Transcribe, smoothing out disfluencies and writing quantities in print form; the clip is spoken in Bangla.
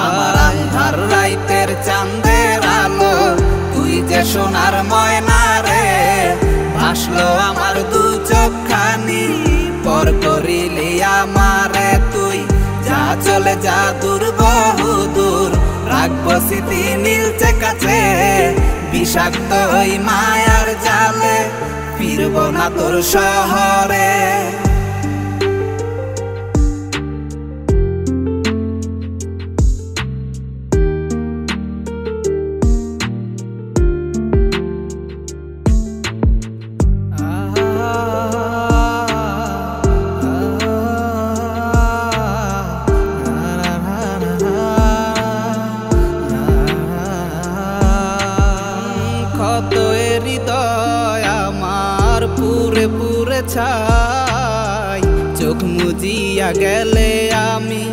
আমার আন্ধার রাইতের চাঁদের আলো তুই যে সোনার ময়না রে, ভাসলো আমার দু চোখখানি পর করিলি আমারে তুই। যা চলে যা দূর বহু দূর, রাখবো স্মৃতি নীলচে কাছে, বিষাক্ত ওই মায়ার জালে ফিরবো না তোর শহরে। কত হৃদয় আমার পুরে পুরে ছাই, চোখ মুজিয়া গেলে আমি